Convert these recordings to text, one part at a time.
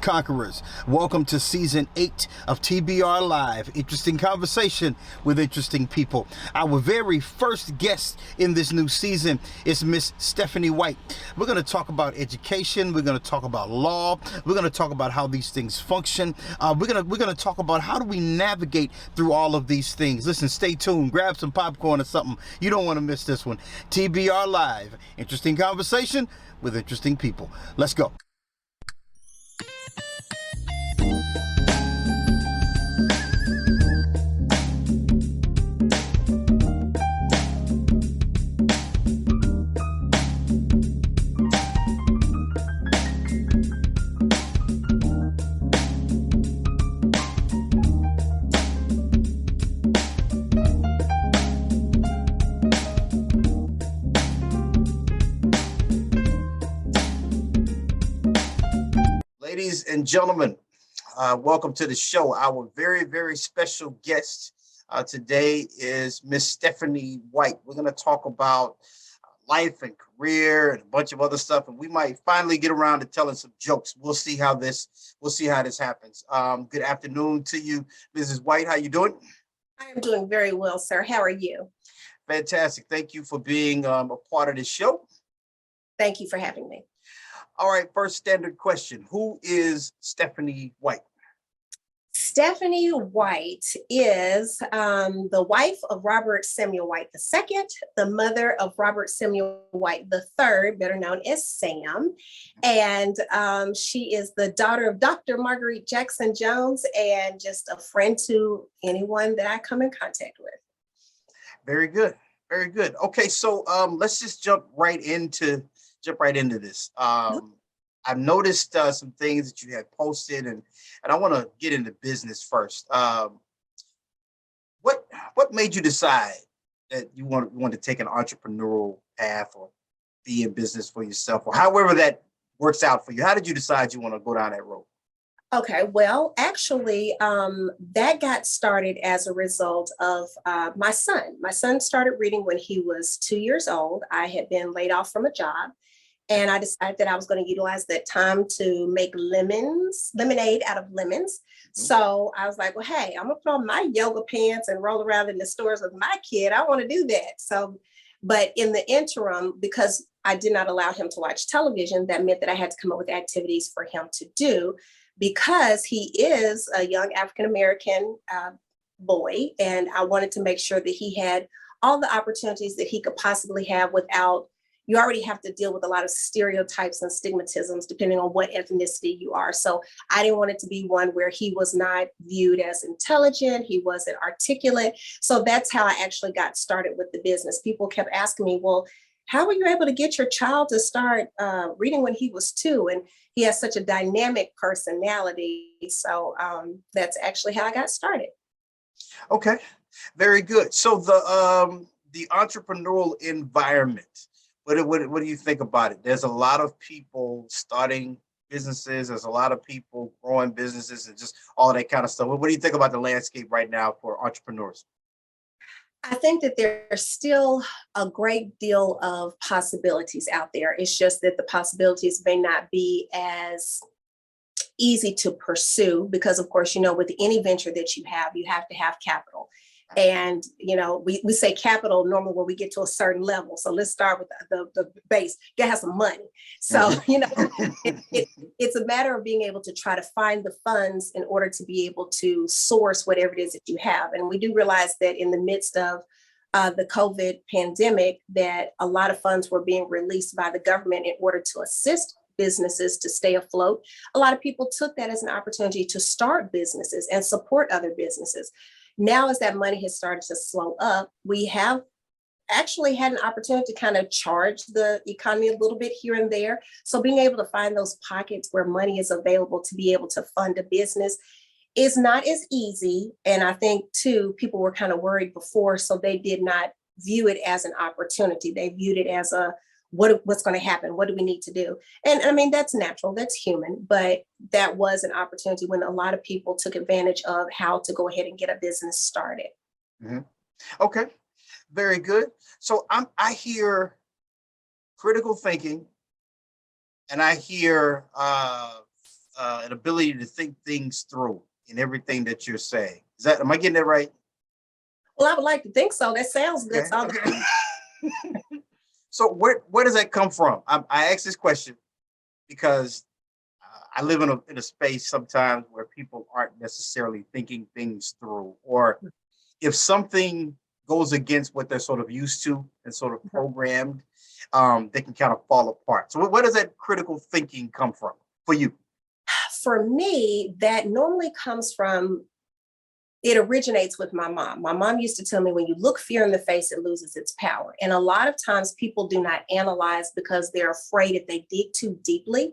conquerors. Welcome to season 8 of TBR Live. Interesting conversation with interesting people. Our very first guest in this new season is Miss Stephanie White. We're going to talk about education. We're going to talk about law. We're going to talk about how these things function. We're going to talk about how do we navigate through all of these things. Listen, stay tuned. Grab some popcorn or something. You don't want to miss this one. TBR Live. Interesting conversation with interesting people. Let's go. Ladies and gentlemen, welcome to the show. Our very, very special guest today is Miss Stephanie White. We're going to talk about life and career and a bunch of other stuff, and we might finally get around to telling some jokes. We'll see how this happens. Good afternoon to you, Mrs. White. How you doing? I am doing very well, sir. How are you? Fantastic. Thank you for being a part of this show. Thank you for having me. All right, first standard question. Who is Stephanie White? Stephanie White is the wife of Robert Samuel White II, the mother of Robert Samuel White III, better known as Sam. And she is the daughter of Dr. Marguerite Jackson Jones and just a friend to anyone that I come in contact with. Very good. Very good. Okay, so let's just jump right into this. I've noticed some things that you had posted, and I want to get into business first. What made you decide that you want to take an entrepreneurial path or be in business for yourself, or however that works out for you? How did you decide you want to go down that road? Okay, well, actually, that got started as a result of my son. My son started reading when he was 2 years old. I had been laid off from a job. And I decided that I was going to utilize that time to make lemonade out of lemons. Mm-hmm. So I was like, well, hey, I'm going to put on my yoga pants and roll around in the stores with my kid. I want to do that. So, but in the interim, because I did not allow him to watch television, that meant that I had to come up with activities for him to do because he is a young African-American boy. And I wanted to make sure that he had all the opportunities that he could possibly have without. You already have to deal with a lot of stereotypes and stigmatisms depending on what ethnicity you are. So I didn't want it to be one where he was not viewed as intelligent, he wasn't articulate. So that's how I actually got started with the business. People kept asking me, well, how were you able to get your child to start reading when he was 2? And he has such a dynamic personality. So that's actually how I got started. Okay, very good. So the entrepreneurial environment, what do you think about it? There's a lot of people starting businesses. There's a lot of people growing businesses and just all that kind of stuff. What do you think about the landscape right now for entrepreneurs? I think that there's still a great deal of possibilities out there. It's just that the possibilities may not be as easy to pursue because, of course, with any venture that you have to have capital. And, we say capital normally when we get to a certain level. So let's start with the base. You gotta have some money. So, it's a matter of being able to try to find the funds in order to be able to source whatever it is that you have. And we do realize that in the midst of the COVID pandemic, that a lot of funds were being released by the government in order to assist businesses to stay afloat. A lot of people took that as an opportunity to start businesses and support other businesses. Now, as that money has started to slow up, we have actually had an opportunity to kind of charge the economy a little bit here and there. So being able to find those pockets where money is available to be able to fund a business is not as easy. And I think, too, people were kind of worried before, so they did not view it as an opportunity. They viewed it as what's going to happen? What do we need to do? And I mean, that's natural, that's human, but that was an opportunity when a lot of people took advantage of how to go ahead and get a business started. Mm-hmm. Okay, very good. So I hear critical thinking, and I hear an ability to think things through in everything that you're saying. Am I getting that right? Well, I would like to think so. That sounds good. Okay. So Okay. So where does that come from? I ask this question because I live in a space sometimes where people aren't necessarily thinking things through, or if something goes against what they're sort of used to and sort of programmed, they can kind of fall apart. So where does that critical thinking come from for you? for me, that normally comes from, it originates with my mom. My mom used to tell me, when you look fear in the face, it loses its power. And a lot of times people do not analyze because they're afraid if they dig too deeply,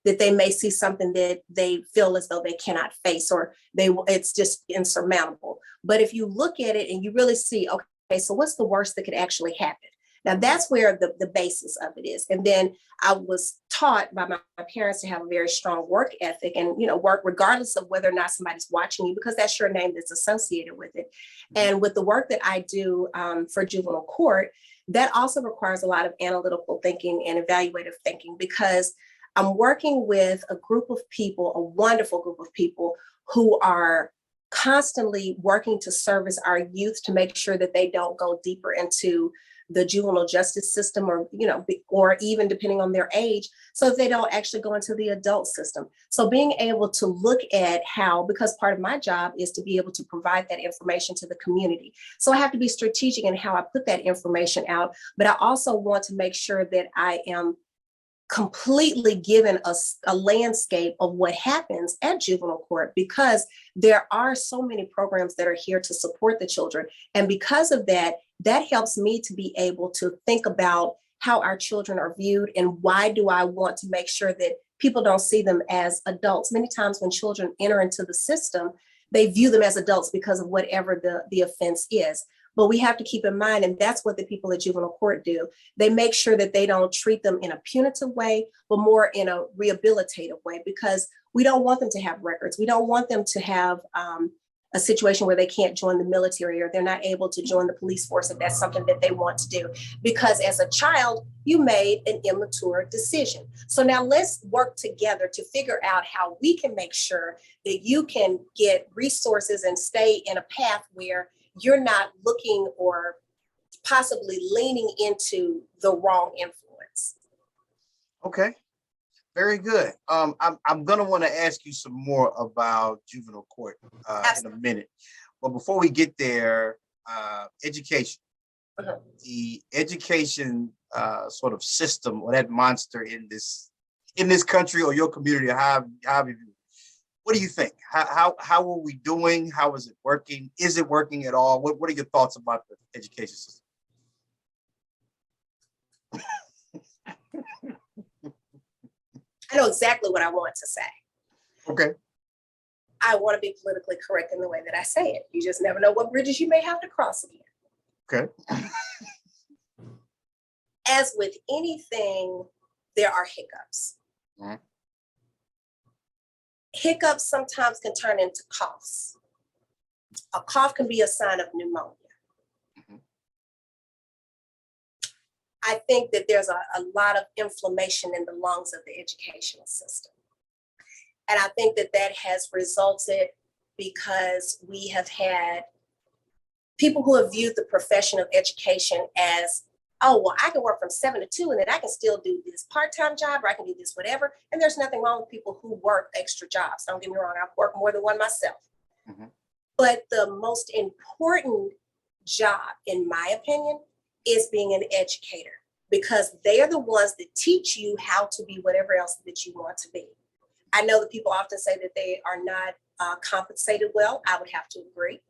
that they may see something that they feel as though they cannot face, or it's just insurmountable. But if you look at it and you really see, okay, so what's the worst that could actually happen? Now that's where the basis of it is. And then I was taught by my parents to have a very strong work ethic, and work regardless of whether or not somebody's watching you, because that's your name that's associated with it. And with the work that I do for juvenile court, that also requires a lot of analytical thinking and evaluative thinking, because I'm working with a group of people, a wonderful group of people, who are constantly working to service our youth to make sure that they don't go deeper into the juvenile justice system, or even depending on their age, so that they don't actually go into the adult system. So being able to look at how, because part of my job is to be able to provide that information to the community. So I have to be strategic in how I put that information out, but I also want to make sure that I am completely given a landscape of what happens at juvenile court, because there are so many programs that are here to support the children. And because of that, that helps me to be able to think about how our children are viewed, and why do I want to make sure that people don't see them as adults. Many times when children enter into the system, they view them as adults because of whatever the offense is. But we have to keep in mind, and that's what the people at juvenile court do. They make sure that they don't treat them in a punitive way, but more in a rehabilitative way, because we don't want them to have records. We don't want them to have a situation where they can't join the military, or they're not able to join the police force if that's something that they want to do. Because as a child, you made an immature decision. So now let's work together to figure out how we can make sure that you can get resources and stay in a path where you're not looking or possibly leaning into the wrong influence. Okay, very good. I'm gonna want to ask you some more about juvenile court in a minute, but before we get there, education. Uh-huh. The education sort of system, or that monster in this country or your community, what do you think? How are we doing? How is it working? Is it working at all? What are your thoughts about the education system? I know exactly what I want to say. Okay. I want to be politically correct in the way that I say it. You just never know what bridges you may have to cross again. Okay. As with anything, there are hiccups. Mhm. Hiccups sometimes can turn into coughs. A cough can be a sign of pneumonia. Mhm. I think that there's a lot of inflammation in the lungs of the educational system. And I think that that has resulted because we have had people who have viewed the profession of education as, oh, well, I can work from 7 to 2 and then I can still do this part-time job, or I can do this whatever. And there's nothing wrong with people who work extra jobs. Don't get me wrong, I've worked more than one myself. Mhm. But the most important job, in my opinion, is being an educator, because they are the ones that teach you how to be whatever else that you want to be. I know that people often say that they are not compensated well. I would have to agree.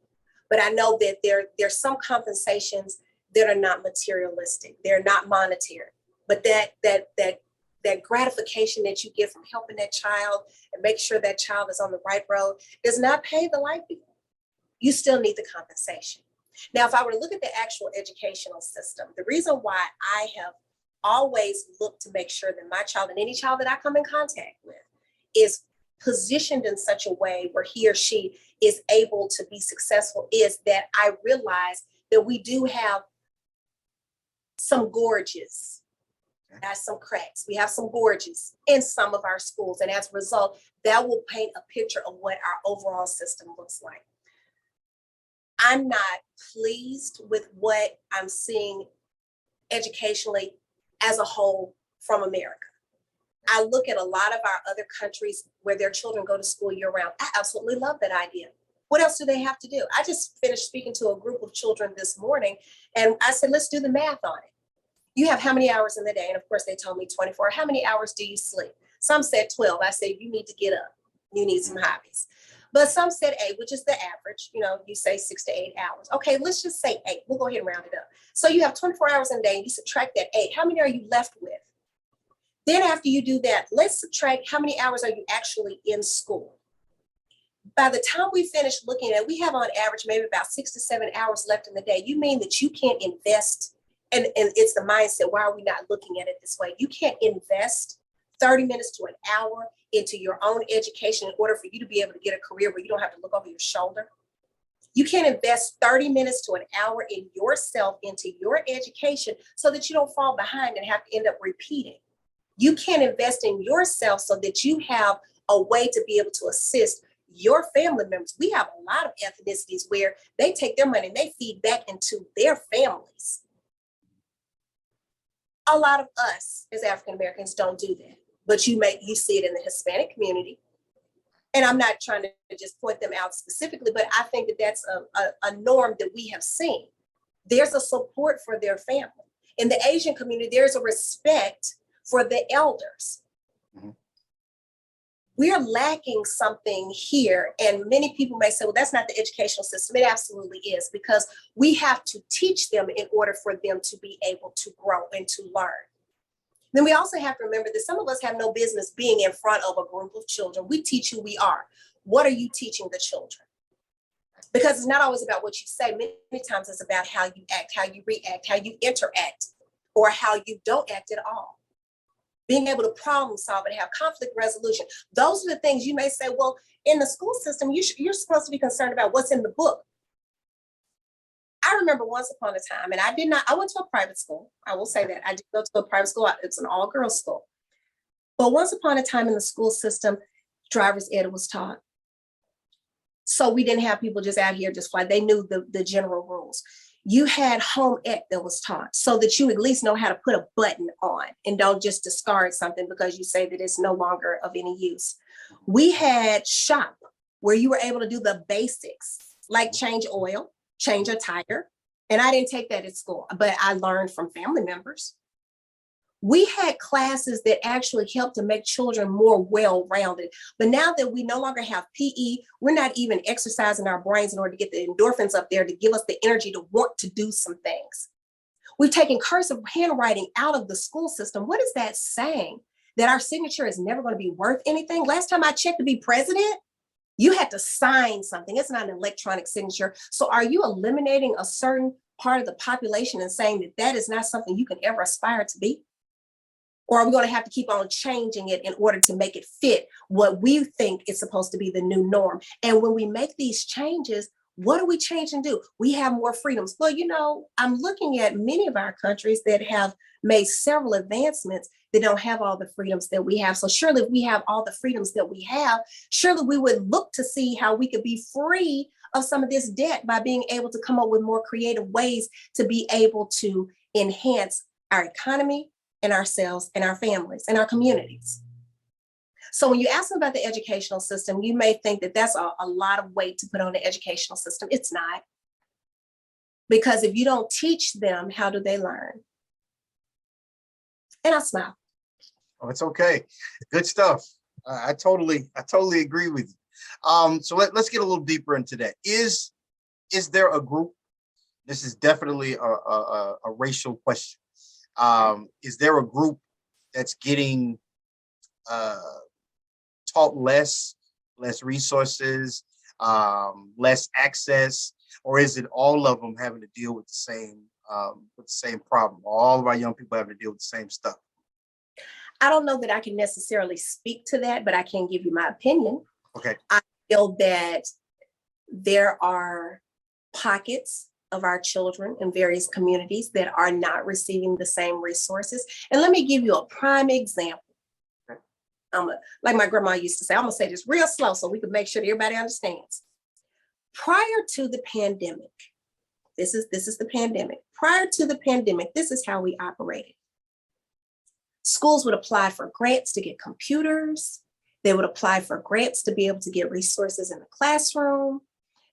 But I know that there's some compensations that are not materialistic. They're not monetary. But that gratification that you get from helping that child and make sure that child is on the right road does not pay the light bill. You still need the compensation. Now, if I were to look at the actual educational system, the reason why I have always looked to make sure that my child, and any child that I come in contact with, is positioned in such a way where he or she is able to be successful, is that I realize that we do have some gorges has some cracks. We have some gorges in some of our schools. And as a result, that will paint a picture of what our overall system looks like. I'm not pleased with what I'm seeing educationally as a whole from America. I look at a lot of our other countries where their children go to school year round. I absolutely love that idea. What else do they have to do? I just finished speaking to a group of children this morning, and I said, let's do the math on it. You have how many hours in the day? And of course, they told me 24. How many hours do you sleep? Some said 12. I said, you need to get up. You need some hobbies. But some said 8, which is the average. You know, you say 6 to 8 hours. Okay, let's just say 8. We'll go ahead and round it up. So you have 24 hours in a day, and you subtract that 8. How many are you left with? Then after you do that, let's subtract how many hours are you actually in school. By the time we finish looking at it, we have on average maybe about 6 to 7 hours left in the day. You mean that you can't invest, and it's the mindset, why are we not looking at it this way? You can't invest 30 minutes to an hour into your own education in order for you to be able to get a career where you don't have to look over your shoulder. You can't invest 30 minutes to an hour in yourself, into your education, so that you don't fall behind and have to end up repeating. You can't invest in yourself so that you have a way to be able to assist your family members. We have a lot of ethnicities where they take their money and they feed back into their families. A lot of us as African Americans don't do that, but you see it in the Hispanic community. And I'm not trying to just point them out specifically, but I think that that's a norm that we have seen. There's a support for their family. In the Asian community, there's a respect for the elders. Mm-hmm. We're lacking something here. And many people may say, well, that's not the educational system. It absolutely is, because we have to teach them in order for them to be able to grow and to learn. Then we also have to remember that some of us have no business being in front of a group of children. We teach who we are. What are you teaching the children? Because it's not always about what you say. Many times it's about how you act, how you react, how you interact, or how you don't act at all. Being able to problem solve and have conflict resolution. Those are the things you may say, well, in the school system, you're supposed to be concerned about what's in the book. I remember once upon a time, and I went to a private school. I will say that. I did go to a private school. It's an all-girls school. But once upon a time in the school system, driver's ed was taught. So we didn't have people just out here just fly. They knew the general rules. You had home ec that was taught so that you at least know how to put a button on and don't just discard something because you say that it's no longer of any use. We had shop where you were able to do the basics, like change oil, change a tire. And I didn't take that at school, but I learned from family members. We had classes that actually helped to make children more well-rounded. But now that we no longer have PE, we're not even exercising our brains in order to get the endorphins up there to give us the energy to want to do some things. We've taken cursive handwriting out of the school system. What is that saying? That our signature is never going to be worth anything? Last time I checked to be president, you had to sign something. It's not an electronic signature. So are you eliminating a certain part of the population and saying that that is not something you can ever aspire to be? Or are we going to have to keep on changing it in order to make it fit what we think is supposed to be the new norm? And when we make these changes, what do we change and do? We have more freedoms. Well, you know, I'm looking at many of our countries that have made several advancements that don't have all the freedoms that we have. So surely if we have all the freedoms that we have, surely we would look to see how we could be free of some of this debt by being able to come up with more creative ways to be able to enhance our economy and ourselves and our families and our communities. So when you ask them about the educational system, you may think that that's a lot of weight to put on the educational system. It's not. Because if you don't teach them, how do they learn? And I smile. Oh, it's okay. Good stuff. I totally agree with you. So let's get a little deeper into that. Is there a group? This is definitely a racial question. Is there a group that's getting taught less resources, less access, or is it all of them having to deal with the same problem? All of our young people having to deal with the same stuff? I don't know that I can necessarily speak to that, but I can give you my opinion. Okay. I feel that there are pockets of our children in various communities that are not receiving the same resources. And let me give you a prime example. Like my grandma used to say, I'm gonna say this real slow so we can make sure that everybody understands. Prior to the pandemic, this is the pandemic. Prior to the pandemic, this is how we operated. Schools would apply for grants to get computers. They would apply for grants to be able to get resources in the classroom.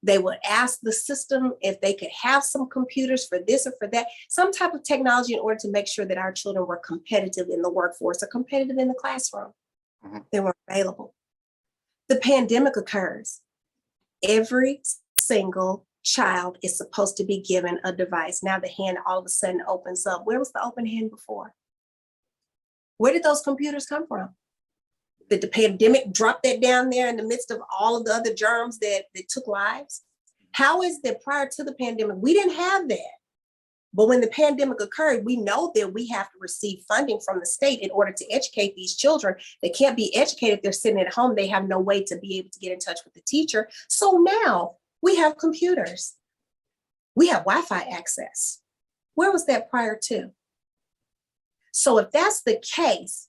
They would ask the system if they could have some computers for this or for that, some type of technology in order to make sure that our children were competitive in the workforce or competitive in the classroom. They weren't available. The pandemic occurs. Every single child is supposed to be given a device. Now the hand all of a sudden opens up. Where was the open hand before? Where did those computers come from? Did the pandemic drop that down there in the midst of all of the other germs that took lives? How is that prior to the pandemic, we didn't have that. But when the pandemic occurred, we know that we have to receive funding from the state in order to educate these children. They can't be educated if they're sitting at home. They have no way to be able to get in touch with the teacher. So now we have computers. We have Wi-Fi access. Where was that prior to? So if that's the case,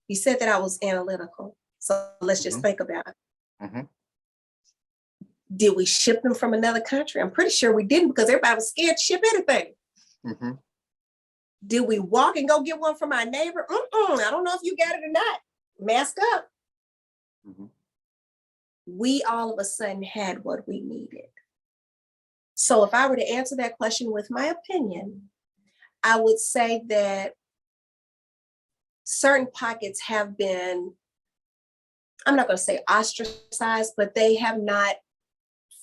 you said that I was analytical. So let's just think about it. Did we ship them from another country? I'm pretty sure we didn't because everybody was scared to ship anything. Did we walk and go get one from our neighbor? I don't know if you got it or not. Mask up. We all of a sudden had what we needed. So if I were to answer that question with my opinion, I would say that certain pockets have been, I'm not going to say ostracized, but they have not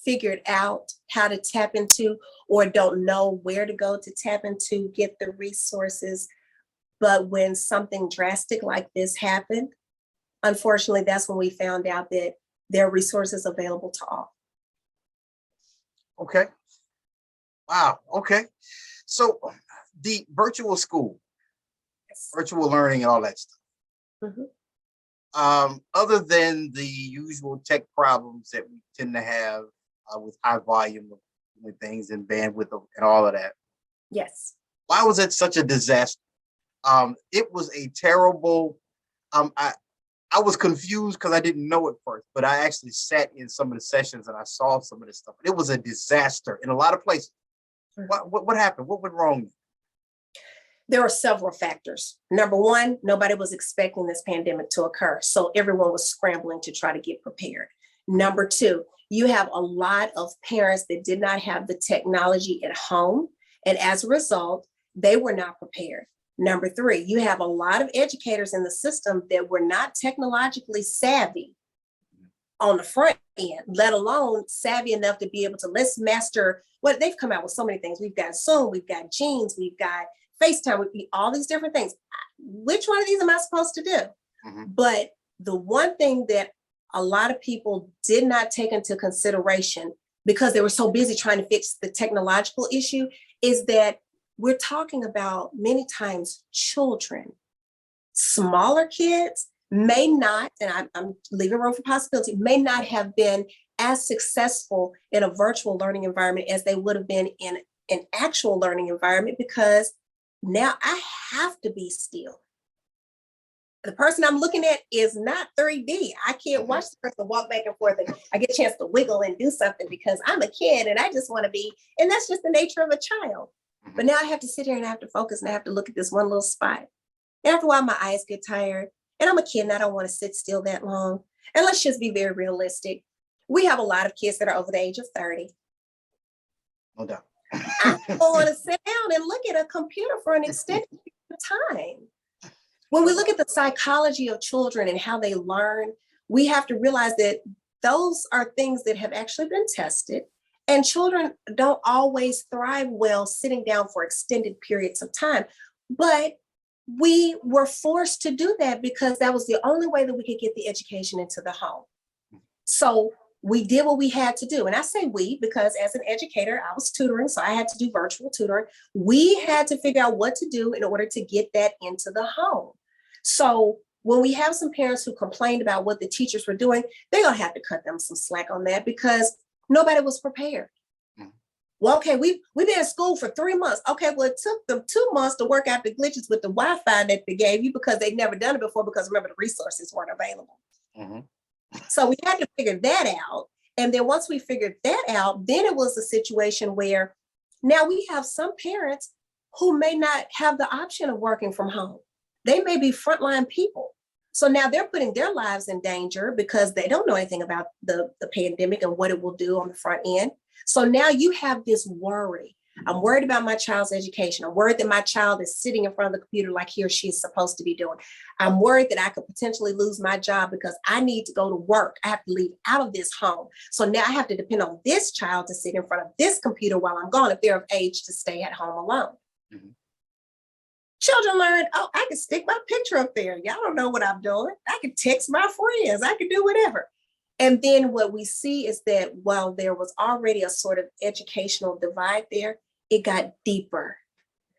figured out how to tap into or don't know where to go to tap into, get the resources. But when something drastic like this happened, unfortunately, that's when we found out that there are resources available to all. Okay. Wow. Okay. So the virtual school, virtual learning and all that stuff. Other than the usual tech problems that we tend to have with high volume of things and bandwidth and all of that. Yes. Why was it such a disaster? It was a terrible, I was confused because I didn't know at first, but I actually sat in some of the sessions and I saw some of this stuff. It was a disaster in a lot of places. What happened? What went wrong? There are several factors. Number one, nobody was expecting this pandemic to occur. So everyone was scrambling to try to get prepared. Number two, you have a lot of parents that did not have the technology at home. And as a result, they were not prepared. Number three, you have a lot of educators in the system that were not technologically savvy on the front end, let alone savvy enough to be able to let's master what they've come out with so many things. We've got Zoom, we've got Jeans, we've got FaceTime, would be all these different things. Which one of these am I supposed to do? But the one thing that a lot of people did not take into consideration because they were so busy trying to fix the technological issue is that we're talking about many times children. Smaller kids may not, and I'm leaving room for possibility, may not have been as successful in a virtual learning environment as they would have been in an actual learning environment because now I have to be still. The person I'm looking at is not 3D. I can't watch the person walk back and forth and I get a chance to wiggle and do something because I'm a kid and I just want to be, and that's just the nature of a child. But now I have to sit here and I have to focus and I have to look at this one little spot. And after a while, my eyes get tired and I'm a kid and I don't want to sit still that long. And let's just be very realistic. We have a lot of kids that are over the age of 30. No doubt. I don't want to sit down and look at a computer for an extended period of time. When we look at the psychology of children and how they learn, we have to realize that those are things that have actually been tested. And children don't always thrive well sitting down for extended periods of time. But we were forced to do that because that was the only way that we could get the education into the home. So we did what we had to do. And I say we because as an educator, I was tutoring, so I had to do virtual tutoring. We had to figure out what to do in order to get that into the home. So when we have some parents who complained about what the teachers were doing, they're gonna have to cut them some slack on that because nobody was prepared. Well, okay, we've been in school for 3 months. Okay, well, it took them 2 months to work out the glitches with the Wi-Fi that they gave you because they'd never done it before, because remember, the resources weren't available. Mhm. So we had to figure that out. And then once we figured that out, then it was a situation where now we have some parents who may not have the option of working from home. They may be frontline people. So now they're putting their lives in danger because they don't know anything about the pandemic and what it will do on the front end. So now you have this worry. I'm worried about my child's education. I'm worried that my child is sitting in front of the computer like he or she is supposed to be doing. I'm worried that I could potentially lose my job because I need to go to work. I have to leave out of this home. So now I have to depend on this child to sit in front of this computer while I'm gone if they're of age to stay at home alone. Mm-hmm. Children learn, oh, I can stick my picture up there. Y'all don't know what I'm doing. I can text my friends. I can do whatever. And then what we see is that while there was already a sort of educational divide there, it got deeper.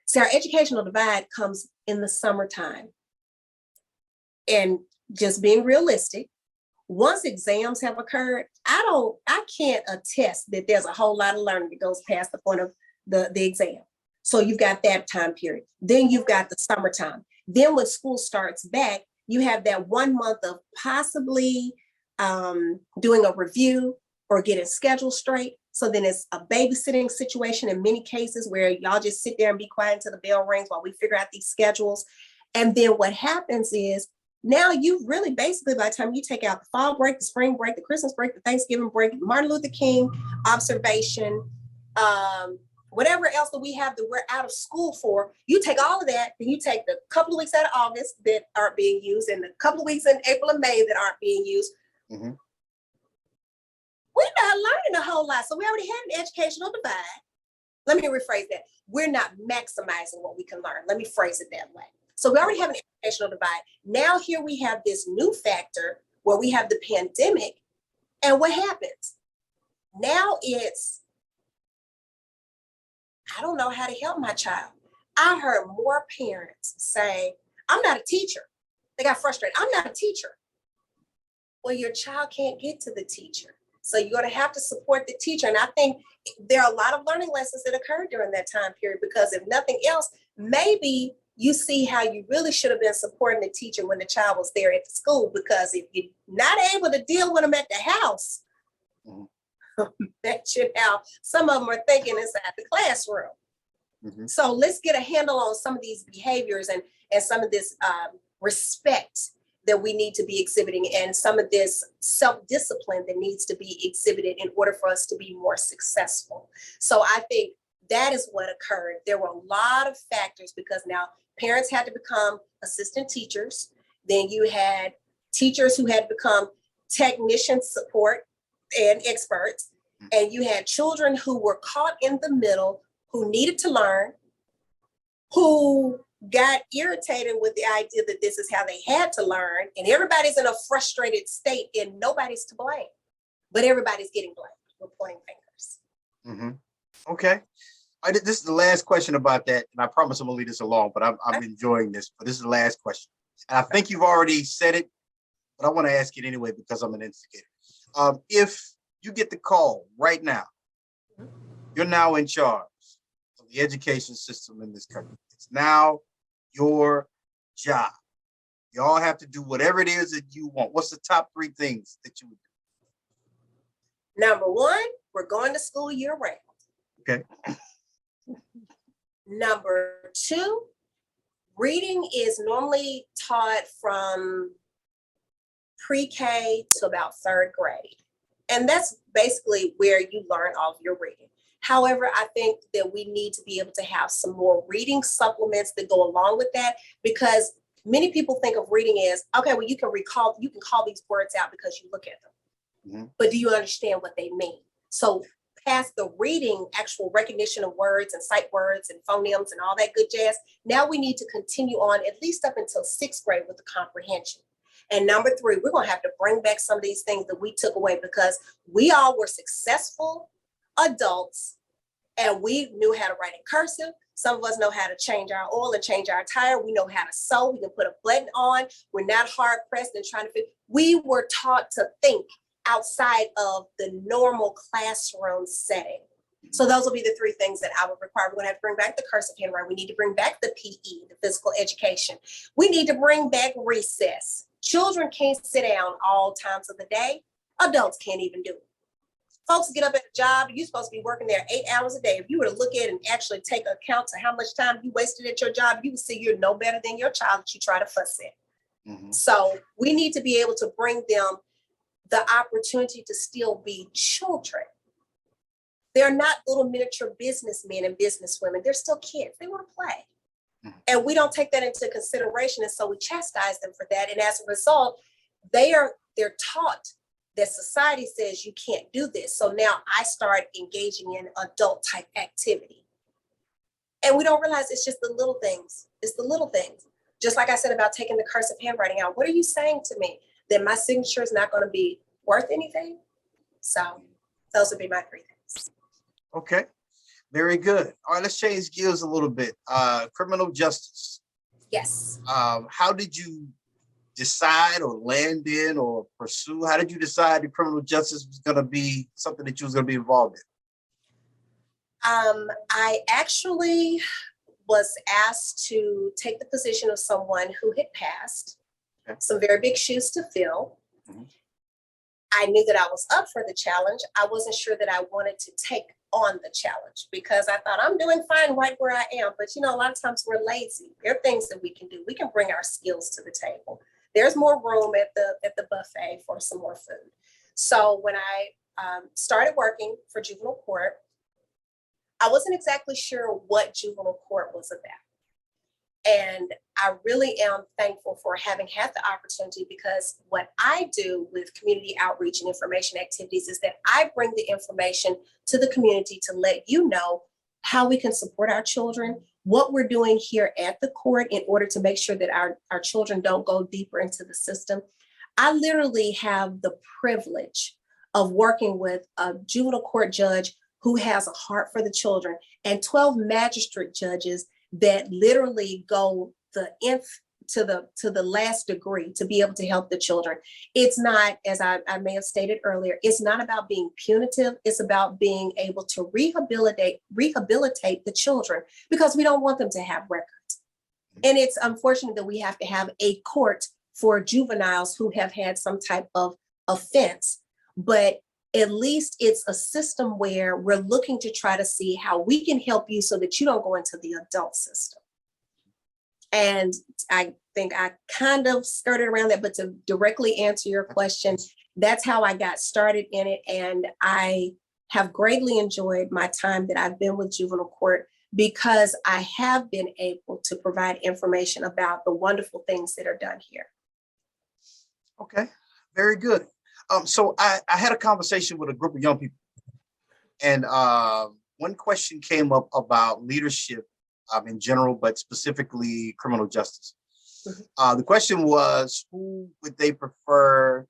So our educational divide comes in the summertime. And just being realistic, once exams have occurred, I can't attest that there's a whole lot of learning that goes past the point of the exam. So you've got that time period. Then you've got the summertime. Then when school starts back, you have that 1 month of possibly doing a review or getting scheduled straight. So then it's a babysitting situation in many cases where y'all just sit there and be quiet until the bell rings while we figure out these schedules. And then what happens is now you really basically, by the time you take out the fall break, the spring break, the Christmas break, the Thanksgiving break, Martin Luther King observation, whatever else that we have that we're out of school for, you take all of that, then you take the couple of weeks out of August that aren't being used and the couple of weeks in April and May that aren't being used. Mm-hmm. We're not learning a whole lot. So we already had an educational divide. Let me rephrase that. We're not maximizing what we can learn. Let me phrase it that way. So we already have an educational divide. Now here we have this new factor where we have the pandemic. And what happens? Now it's, I don't know how to help my child. I heard more parents say, I'm not a teacher. They got frustrated. I'm not a teacher. Well, your child can't get to the teacher. So you're going to have to support the teacher. And I think there are a lot of learning lessons that occurred during that time period, because if nothing else, maybe you see how you really should have been supporting the teacher when the child was there at the school, because if you're not able to deal with them at the house, imagine how some of them are thinking inside the classroom. Mm-hmm. So let's get a handle on some of these behaviors and some of this respect that we need to be exhibiting, and some of this self-discipline that needs to be exhibited in order for us to be more successful. So I think that is what occurred. There were a lot of factors, because now parents had to become assistant teachers. Then you had teachers who had to become technician support and experts. And you had children who were caught in the middle, who needed to learn, who got irritated with the idea that this is how they had to learn. And everybody's in a frustrated state and nobody's to blame, but everybody's getting blamed. We're pointing fingers. Mm-hmm. Okay. This is the last question about that. And I promise I'm gonna leave this alone, but I'm enjoying this. But this is the last question. And I think you've already said it, but I want to ask it anyway because I'm an instigator. If you get the call right now, you're now in charge of the education system in this country. It's now your job. You all have to do whatever it is that you want. What's the top 3 things that you would do? Number 1, we're going to school year round. Okay. Number 2, reading is normally taught from pre-K to about 3rd grade. And that's basically where you learn all of your reading. However, I think that we need to be able to have some more reading supplements that go along with that, because many people think of reading as, okay, well, you can call these words out because you look at them. Mm-hmm. But do you understand what they mean? So past the reading, actual recognition of words and sight words and phonemes and all that good jazz, now we need to continue on at least up until 6th grade with the comprehension. And number 3, we're going to have to bring back some of these things that we took away, because we all were successful adults and we knew how to write in cursive. Some of us know how to change our oil and change our tire. We know how to sew. We can put a button on. We're not hard pressed and trying to fit. We were taught to think outside of the normal classroom setting. So those will be the three things that I would require. We're going to have to bring back the cursive handwriting. We need to bring back the PE, the physical education. We need to bring back recess. Children can't sit down all times of the day. Adults can't even do it. Folks get up at a job, you're supposed to be working there 8 hours a day. If you were to look at and actually take account to how much time you wasted at your job, you would see you're no better than your child that you try to fuss at. Mhm. So we need to be able to bring them the opportunity to still be children. They're not little miniature businessmen and businesswomen. They're still kids. They want to play. Mhm. And we don't take that into consideration. And so we chastise them for that. And as a result, they're taught that society says you can't do this. So now I start engaging in adult type activity. And we don't realize it's just the little things. It's the little things. Just like I said about taking the cursive handwriting out. What are you saying to me? That my signature is not going to be worth anything? So those would be my three things. Okay, very good. All right, let's change gears a little bit. Criminal justice. Yes. How did you decide or land in or pursue? How did you decide that criminal justice was going to be something that you was going to be involved in? I actually was asked to take the position of someone who had passed. Okay. Some very big shoes to fill. Mhm. I knew that I was up for the challenge. I wasn't sure that I wanted to take on the challenge because I thought I'm doing fine right where I am. But a lot of times we're lazy. There are things that we can do. We can bring our skills to the table. There's more room at the buffet for some more food. So when I started working for juvenile court, I wasn't exactly sure what juvenile court was about. And I really am thankful for having had the opportunity because what I do with community outreach and information activities is that I bring the information to the community to let you know how we can support our children, what we're doing here at the court in order to make sure that our children don't go deeper into the system. I literally have the privilege of working with a juvenile court judge who has a heart for the children and 12 magistrate judges that literally go the nth to the last degree to be able to help the children. It's not, as I may have stated earlier, it's not about being punitive. It's about being able to rehabilitate the children because we don't want them to have records. And it's unfortunate that we have to have a court for juveniles who have had some type of offense, but at least it's a system where we're looking to try to see how we can help you so that you don't go into the adult system. And I think I kind of skirted around that, but to directly answer your question, that's how I got started in it. And I have greatly enjoyed my time that I've been with juvenile court because I have been able to provide information about the wonderful things that are done here. Okay, very good. So I had a conversation with a group of young people, and one question came up about leadership in general, but specifically criminal justice. The question was, who would they prefer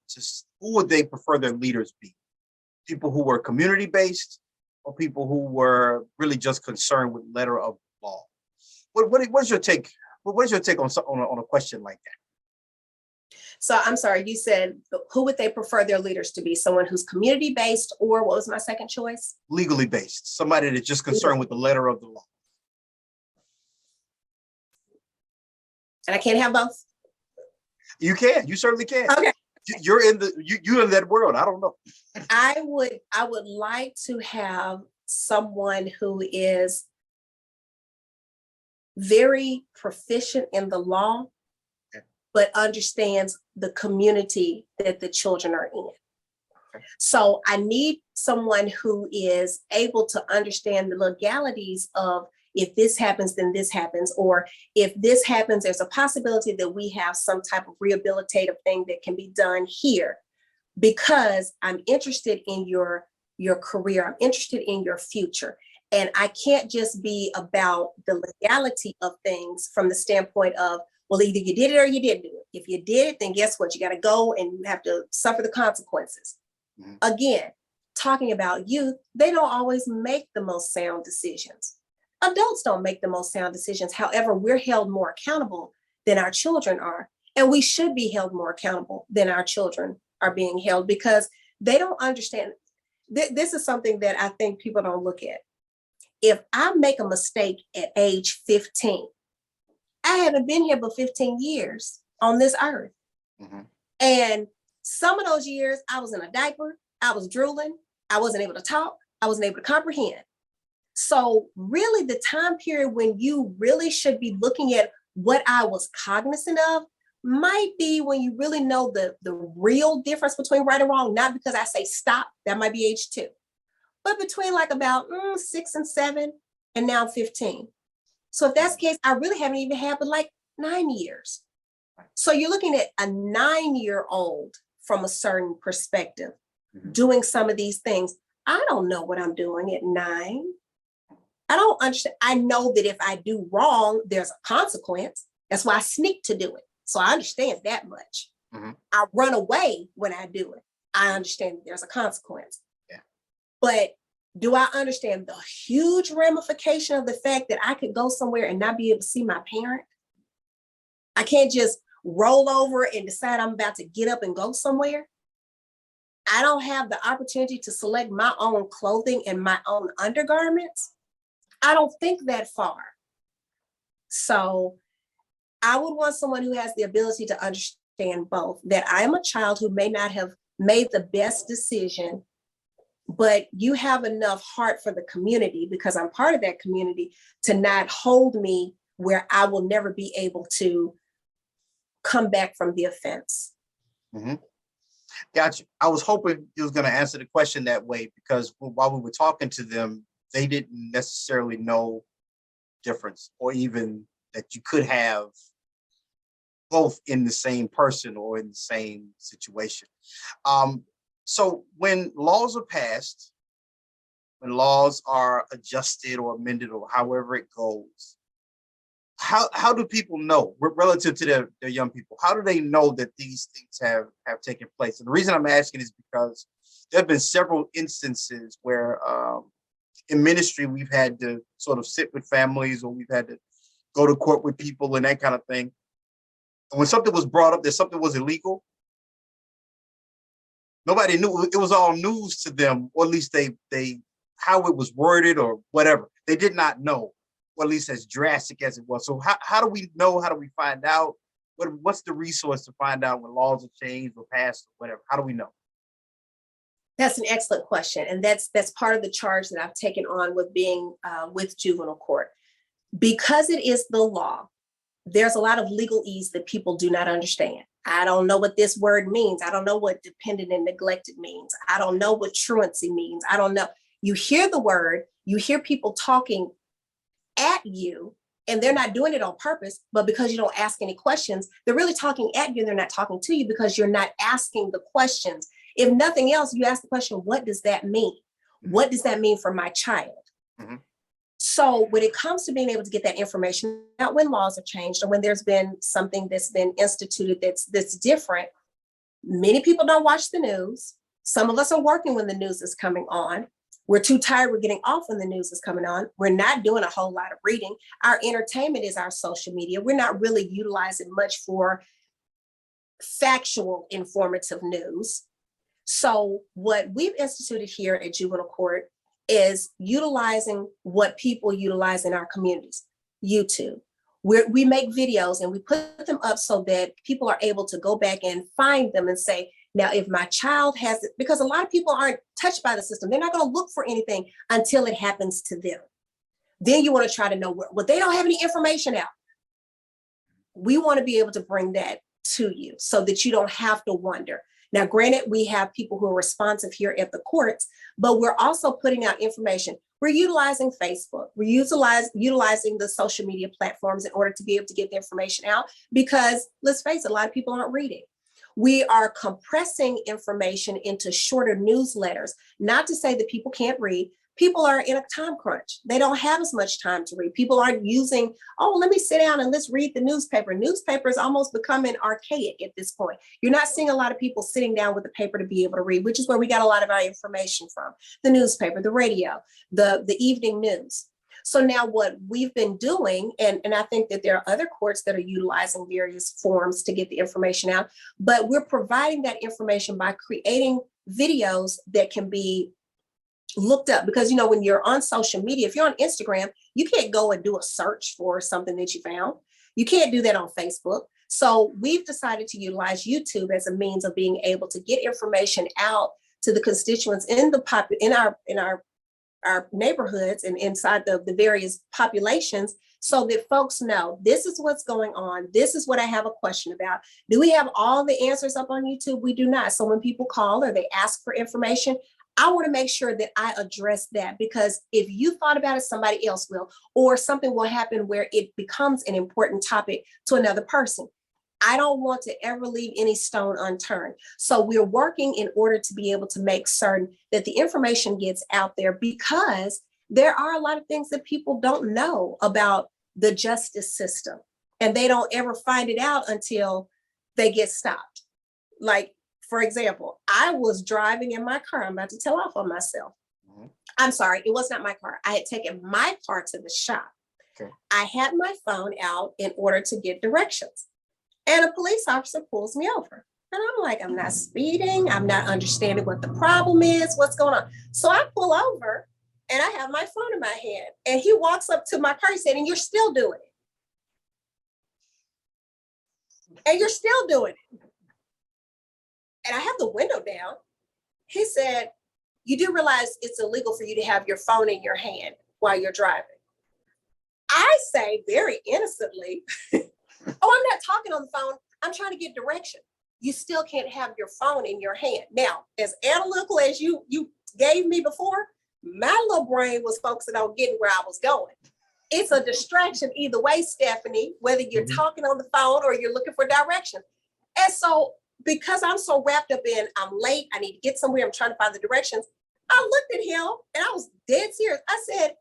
their leaders be? People who were community based, or people who were really just concerned with letter of law? What's your take? What's your take on a question like that? So I'm sorry, you said who would they prefer their leaders to be? Someone who's community based, or what was my second choice? Legally based, somebody that's just concerned with the letter of the law. And I can't have both? You can, you certainly can. Okay. You're in that world. I don't know. I would like to have someone who is very proficient in the law, but understands the community that the children are in. So I need someone who is able to understand the legalities of if this happens, then this happens, or if this happens, there's a possibility that we have some type of rehabilitative thing that can be done here because I'm interested in your career. I'm interested in your future. And I can't just be about the legality of things from the standpoint of, well, either you did it or you didn't do it. If you did it, then guess what? You got to go and you have to suffer the consequences. Mm-hmm. Again, talking about youth, they don't always make the most sound decisions. Adults don't make the most sound decisions. However, we're held more accountable than our children are. And we should be held more accountable than our children are being held because they don't understand. This is something that I think people don't look at. If I make a mistake at age 15, I haven't been here but 15 years on this earth. Mhm. And some of those years I was in a diaper, I was drooling, I wasn't able to talk, I wasn't able to comprehend. So really the time period when you really should be looking at what I was cognizant of might be when you really know the real difference between right and wrong, not because I say stop, that might be age 2, but between like about 6 and 7, and now 15. So if that's the case, I really haven't even had but like 9 years. So you're looking at a 9-year-old from a certain perspective Mhm. doing some of these things. I don't know what I'm doing at 9. I don't understand. I know that if I do wrong, there's a consequence. That's why I sneak to do it. So I understand that much. Mhm. I run away when I do it. I understand that there's a consequence. Yeah. But do I understand the huge ramification of the fact that I could go somewhere and not be able to see my parent? I can't just roll over and decide I'm about to get up and go somewhere. I don't have the opportunity to select my own clothing and my own undergarments. I don't think that far. So I would want someone who has the ability to understand both, that I am a child who may not have made the best decision, but you have enough heart for the community because I'm part of that community to not hold me where I will never be able to come back from the offense. Mhm. Gotcha. I was hoping you was going to answer the question that way because while we were talking to them, they didn't necessarily know difference or even that you could have both in the same person or in the same situation. Um, so when laws are passed, when laws are adjusted or amended or however it goes, how do people know relative to their young people? How do they know that these things have taken place? And the reason I'm asking is because there have been several instances where in ministry we've had to sort of sit with families or we've had to go to court with people and that kind of thing. And when something was brought up that something was illegal, nobody knew. It was all news to them, or at least they how it was worded or whatever. They did not know, or at least as drastic as it was. So how do we know? How do we find out? What's the resource to find out when laws are changed or passed or whatever? How do we know? That's an excellent question. And that's part of the charge that I've taken on with being with juvenile court. Because it is the law, there's a lot of legalese that people do not understand. I don't know what this word means. I don't know what dependent and neglected means. I don't know what truancy means. I don't know. You hear the word, you hear people talking at you, and they're not doing it on purpose, but because you don't ask any questions, they're really talking at you and they're not talking to you because you're not asking the questions. If nothing else, you ask the question, what does that mean? What does that mean for my child? Mhm. So when it comes to being able to get that information out when laws have changed or when there's been something that's been instituted that's different, many people don't watch the news. Some of us are working when the news is coming on. We're too tired. We're getting off when the news is coming on. We're not doing a whole lot of reading. Our entertainment is our social media. We're not really utilizing much for factual, informative news. So what we've instituted here at juvenile court is utilizing what people utilize in our communities, YouTube. We make videos and we put them up so that people are able to go back and find them and say, now, if my child has it, because a lot of people aren't touched by the system, they're not going to look for anything until it happens to them. Then you want to try to know well, they don't have any information out. We want to be able to bring that to you so that you don't have to wonder. Now, granted, we have people who are responsive here at the courts, but we're also putting out information. We're utilizing Facebook. We're utilizing the social media platforms in order to be able to get the information out because let's face it, a lot of people aren't reading. We are compressing information into shorter newsletters, not to say that people can't read. People are in a time crunch. They don't have as much time to read. People aren't using, oh, let me sit down and let's read the newspaper. Newspaper is almost becoming archaic at this point. You're not seeing a lot of people sitting down with the paper to be able to read, which is where we got a lot of our information from. The newspaper, the radio, the evening news. So now what we've been doing, and I think that there are other courts that are utilizing various forms to get the information out, but we're providing that information by creating videos that can be looked up, because when you're on social media, if you're on Instagram, you can't go and do a search for something that you found. You can't do that on Facebook. So we've decided to utilize YouTube as a means of being able to get information out to the constituents in our neighborhoods and inside the various populations, so that folks know this is what's going on. This is what I have a question about. Do we have all the answers up on YouTube? We do not. So when people call or they ask for information, I want to make sure that I address that, because if you thought about it, somebody else will, or something will happen where it becomes an important topic to another person. I don't want to ever leave any stone unturned. So we're working in order to be able to make certain that the information gets out there, because there are a lot of things that people don't know about the justice system, and they don't ever find it out until they get stopped. Like, for example, I was driving in my car. I'm about to tell off on myself. Mhm. I'm sorry, it was not my car. I had taken my car to the shop. Okay. I had my phone out in order to get directions. And a police officer pulls me over. And I'm like, I'm not speeding. I'm not understanding what the problem is. What's going on? So I pull over and I have my phone in my hand. And he walks up to my car and said, and you're still doing it. And you're still doing it. And I have the window down. He said, you do realize it's illegal for you to have your phone in your hand while you're driving. I say very innocently, oh, I'm not talking on the phone. I'm trying to get direction. You still can't have your phone in your hand. Now, as analytical as you gave me before, my little brain was focusing on getting where I was going. It's a distraction either way, Stephanie, whether you're talking on the phone or you're looking for direction. And so, because I'm so wrapped up in I'm late, I need to get somewhere, I'm trying to find the directions, I looked at him and I was dead serious. I said,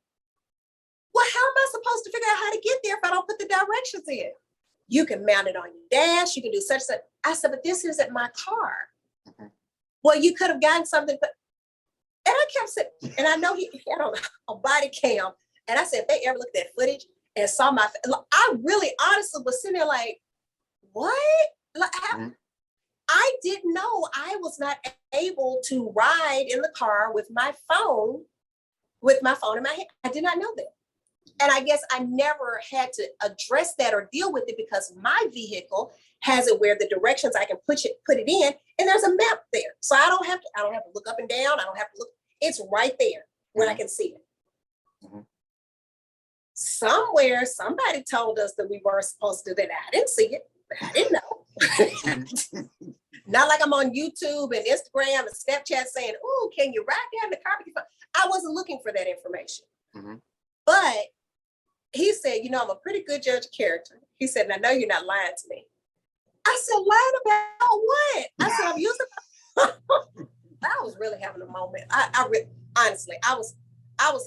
well, how am I supposed to figure out how to get there if I don't put the directions in? You can mount it on your dash, you can do such and such. I said, but this isn't my car. Mhm. Well, you could have gotten something, but, and I kept saying, and I know he had on a body cam. And I said, if they ever looked at footage and saw my, I really honestly was sitting there like, what? Like, Mhm. I didn't know I was not able to ride in the car with my phone in my hand. I did not know that. And I guess I never had to address that or deal with it, because my vehicle has it where the directions I can put it in, and there's a map there. So I don't have to look up and down. I don't have to look. It's right there where I can see it. Mhm. Somewhere, somebody told us that we weren't supposed to do that. I didn't see it. I didn't know. Not like I'm on YouTube and Instagram and Snapchat saying, oh, can you ride down the car? I wasn't looking for that information. Mhm. But he said, I'm a pretty good judge of character. He said, and I know you're not lying to me. I said, lying about what? I said, I'm using I was really having a moment. Honestly, I was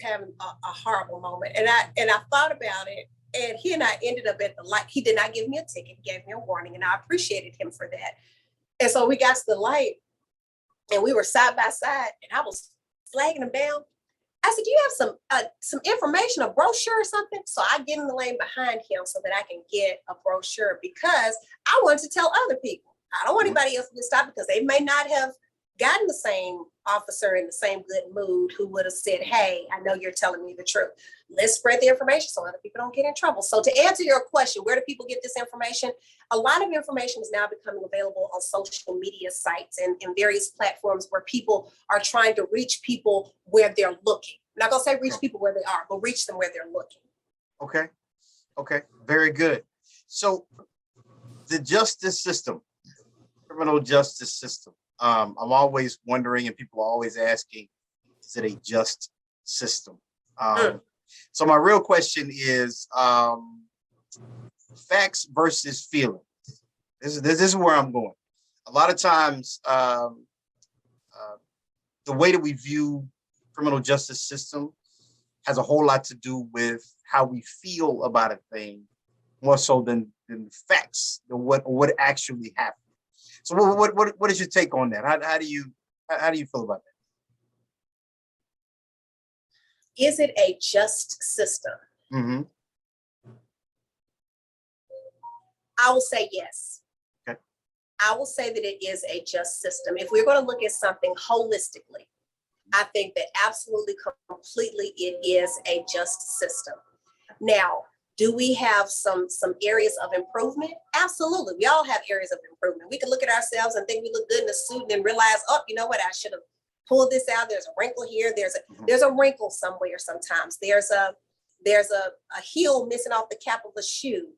having a horrible moment. And I thought about it, and he and I ended up at the light. He did not give me a ticket, he gave me a warning, and I appreciated him for that. And so we got to the light and we were side by side, and I was flagging him down. I said, do you have some information, a brochure or something? So I get in the lane behind him so that I can get a brochure, because I wanted to tell other people. I don't want anybody else to stop, because they may not have gotten the same officer in the same good mood who would have said, hey, I know you're telling me the truth. Let's spread the information so other people don't get in trouble. So to answer your question, where do people get this information? A lot of information is now becoming available on social media sites and various platforms where people are trying to reach people where they're looking. I'm not gonna say reach people where they are, but reach them where they're looking. Okay. Very good. So the justice system, criminal justice system. I'm always wondering, and people are always asking, is it a just system? So my real question is facts versus feelings. This is where I'm going. A lot of times, the way that we view criminal justice system has a whole lot to do with how we feel about a thing, more so than the facts, what actually happened. So what is your take on that? How do you feel about that? Is it a just system? Mm-hmm. I will say yes. Okay. I will say that it is a just system. If we're going to look at something holistically, I think that absolutely, completely, it is a just system. Now, do we have some areas of improvement? Absolutely. We all have areas of improvement. We can look at ourselves and think we look good in a suit and then realize, oh, you know what, I should have pulled this out. There's a wrinkle here. There's a wrinkle somewhere sometimes. There's a heel missing off the cap of a shoe.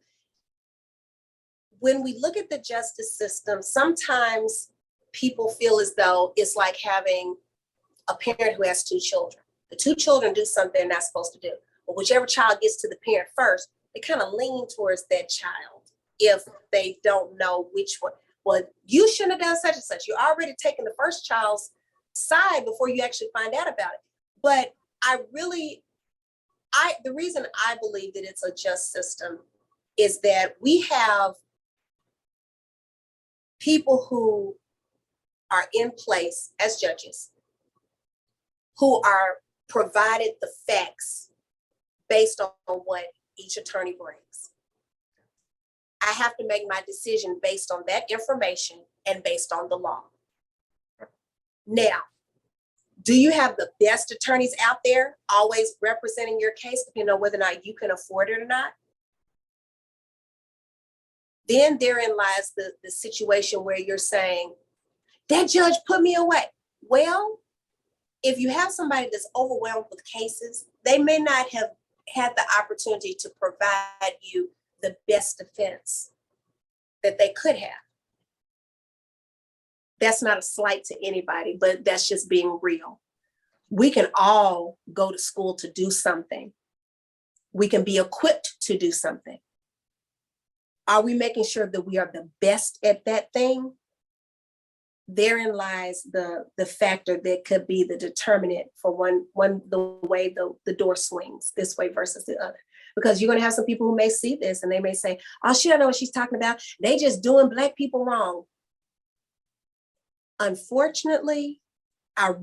When we look at the justice system, sometimes people feel as though it's like having a parent who has two children. The two children do something they're not supposed to do. But whichever child gets to the parent first, they kind of lean towards that child if they don't know which one. Well, you shouldn't have done such and such. You're already taking the first child's side before you actually find out about it. But the reason I believe that it's a just system is that we have people who are in place as judges who are provided the facts based on what each attorney brings. I have to make my decision based on that information and based on the law. Now, do you have the best attorneys out there always representing your case, depending on whether or not you can afford it or not? Then therein lies the situation where you're saying, that judge put me away. Well, if you have somebody that's overwhelmed with cases, they may not have had the opportunity to provide you the best defense that they could have. That's not a slight to anybody, but that's just being real. We can all go to school to do something. We can be equipped to do something. Are we making sure that we are the best at that thing? Therein lies the factor that could be the determinant for the way the door swings this way versus the other. Because you're going to have some people who may see this and they may say, oh, she don't know what she's talking about. They just doing Black people wrong. Unfortunately, and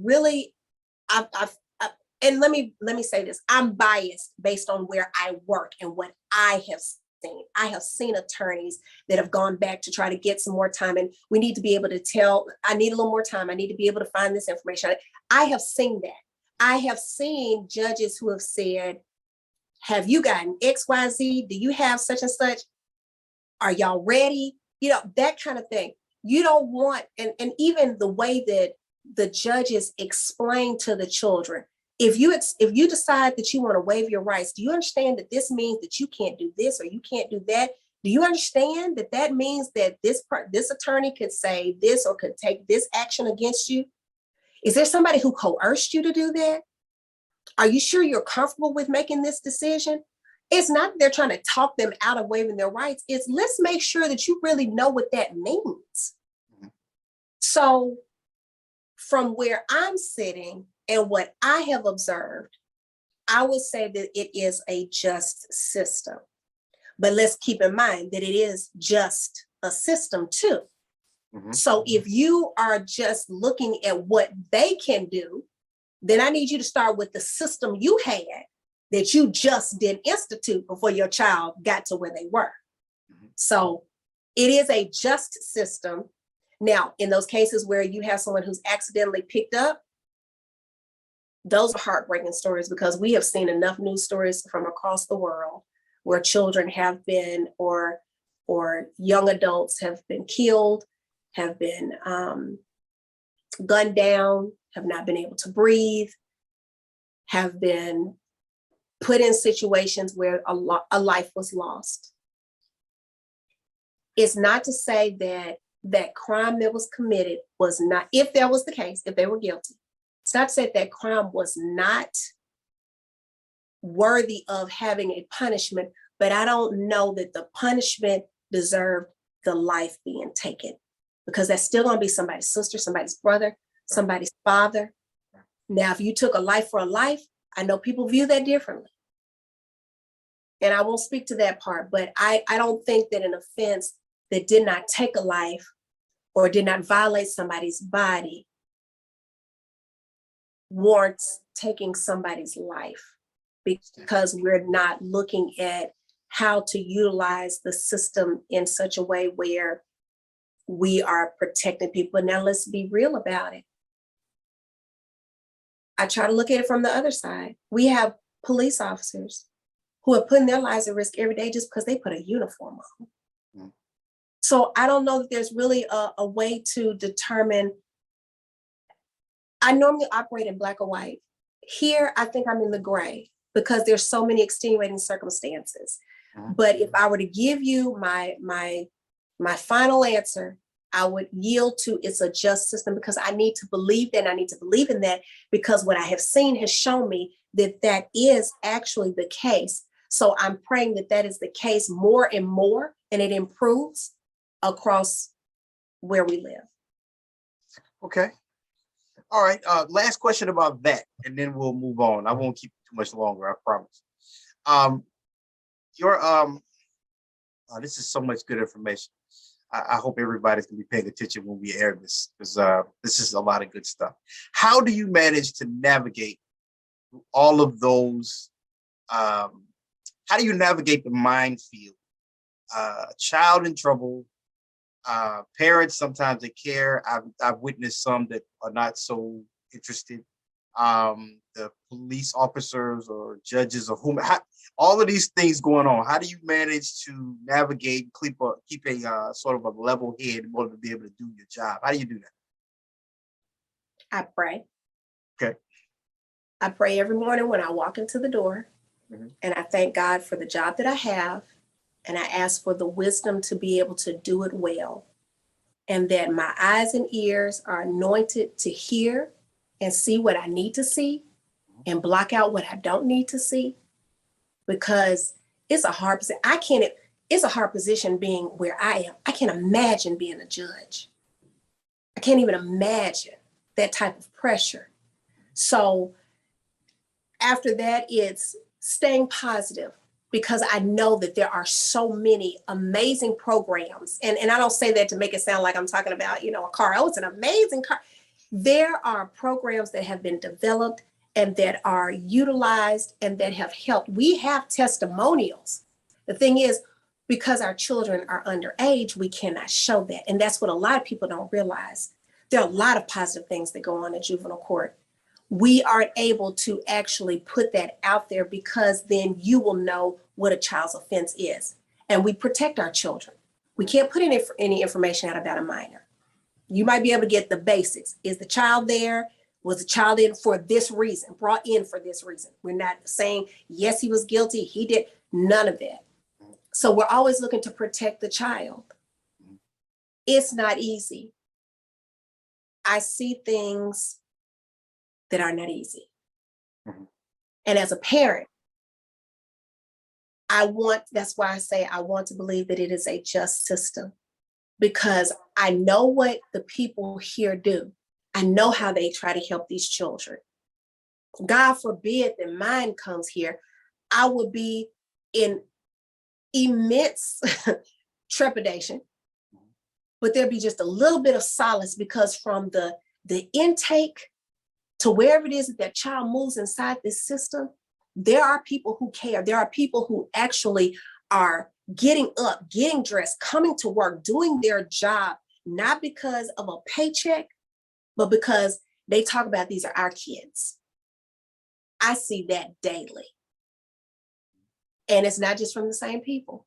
let me say this, I'm biased based on where I work and what I have seen. I have seen attorneys that have gone back to try to get some more time, and we need to be able to tell, I need a little more time. I need to be able to find this information. I have seen that. I have seen judges who have said, have you gotten XYZ? Do you have such and such? Are y'all ready? You know, that kind of thing. You don't want, and even the way that the judges explain to the children, if you decide that you want to waive your rights, do you understand that this means that you can't do this or you can't do that? Do you understand that that means that this attorney could say this or could take this action against you? Is there somebody who coerced you to do that? Are you sure you're comfortable with making this decision? It's not that they're trying to talk them out of waiving their rights. It's let's make sure that you really know what that means. So from where I'm sitting and what I have observed, I would say that it is a just system. But let's keep in mind that it is just a system too. So if you are just looking at what they can do, then I need you to start with the system you had that you just didn't institute before your child got to where they were. So it is a just system. Now, in those cases where you have someone who's accidentally picked up, those are heartbreaking stories because we have seen enough news stories from across the world where children have been, or young adults have been killed, have been gunned down, have not been able to breathe, have been put in situations where a life was lost. It's not to say that that crime that was committed was not, if that was the case, if they were guilty, it's not to say that crime was not worthy of having a punishment, but I don't know that the punishment deserved the life being taken, because that's still going to be somebody's sister, somebody's brother, somebody's father. Now, if you took a life for a life, I know people view that differently. And I won't speak to that part, but I don't think that an offense that did not take a life or did not violate somebody's body warrants taking somebody's life, because we're not looking at how to utilize the system in such a way where we are protecting people. Now, let's be real about it. I try to look at it from the other side. We have police officers who are putting their lives at risk every day just because they put a uniform on. Mm. So I don't know that there's really a way to determine. I normally operate in black or white. Here, I think I'm in the gray because there's so many extenuating circumstances. But if I were to give you my final answer, I would yield to it's a just system because I need to believe that. And I need to believe in that because what I have seen has shown me that that is actually the case. So I'm praying that that is the case more and more, and it improves across where we live. Okay. All right. Last question about that, and then we'll move on. I won't keep it too much longer, I promise. Your this is so much good information. I hope everybody's gonna be paying attention when we air this, because this is a lot of good stuff. How do you manage to navigate all of those? How do you navigate the minefield? Child in trouble, parents sometimes they care. I've witnessed some that are not so interested. The police officers or judges or whom, all of these things going on. How do you manage to navigate, keep a sort of a level head in order to be able to do your job? How do you do that? I pray. Okay. I pray every morning when I walk into the door, Mhm. and I thank God for the job that I have, and I ask for the wisdom to be able to do it well, and that my eyes and ears are anointed to hear and see what I need to see and block out what I don't need to see, because it's a hard position. It's a hard position being where I am. I can't imagine being a judge. I can't even imagine that type of pressure. So after that, it's staying positive because I know that there are so many amazing programs. And I don't say that to make it sound like I'm talking about, a car. Oh, it's an amazing car. There are programs that have been developed and that are utilized and that have helped. We have testimonials. The thing is, because our children are underage, we cannot show that. And that's what a lot of people don't realize. There are a lot of positive things that go on in juvenile court. We aren't able to actually put that out there because then you will know what a child's offense is. And we protect our children. We can't put any information out about a minor. You might be able to get the basics. Is the child there? Was the child in for this reason, brought in for this reason? We're not saying, yes, he was guilty, he did, none of that. So we're always looking to protect the child. It's not easy. I see things that are not easy. Mhm. And as a parent, that's why I say I want to believe that it is a just system, because I know what the people here do. I know how they try to help these children. God forbid that mine comes here. I would be in immense trepidation, but there'd be just a little bit of solace because from the intake to wherever it is that child moves inside this system, there are people who care. There are people who actually are getting up, getting dressed, coming to work, doing their job, not because of a paycheck, but because they talk about these are our kids. I see that daily. And it's not just from the same people.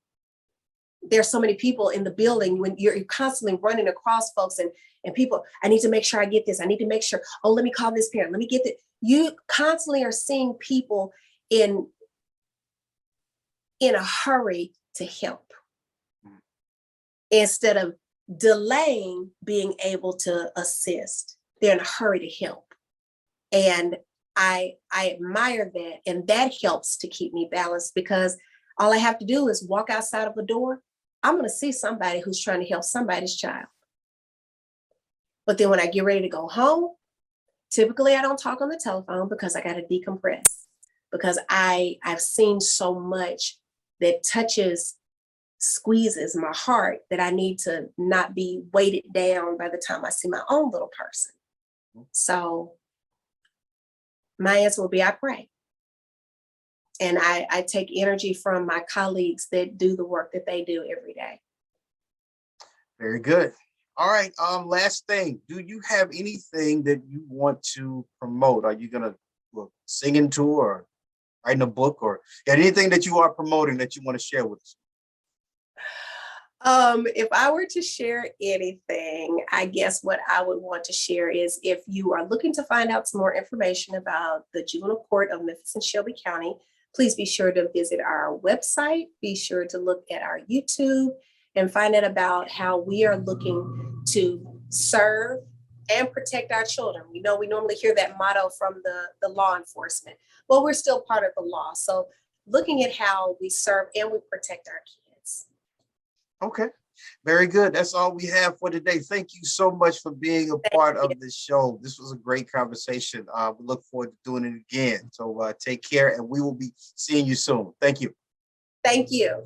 There's so many people in the building when you're constantly running across folks and people, I need to make sure I get this. I need to make sure, oh, let me call this parent. Let me get it. You constantly are seeing people in a hurry to help instead of delaying being able to assist. They're in a hurry to help. And I admire that. And that helps to keep me balanced because all I have to do is walk outside of a door. I'm going to see somebody who's trying to help somebody's child. But then when I get ready to go home, typically I don't talk on the telephone because I got to decompress, because I've seen so much that squeezes my heart that I need to not be weighted down by the time I see my own little person. So my answer will be, I pray. And I take energy from my colleagues that do the work that they do every day. Very good. All right. Last thing. Do you have anything that you want to promote? Are you gonna sing into or writing a book or anything that you are promoting that you want to share with us? If I were to share anything, I guess what I would want to share is if you are looking to find out some more information about the Juvenile Court of Memphis and Shelby County, please be sure to visit our website. Be sure to look at our YouTube and find out about how we are looking to serve and protect our children. We know we normally hear that motto from the law enforcement. Well, we're still part of the law. So looking at how we serve and we protect our kids. Okay. Very good. That's all we have for today. Thank you so much for being a part of this show. This was a great conversation. We look forward to doing it again. So take care, and we will be seeing you soon. Thank you. Thank you.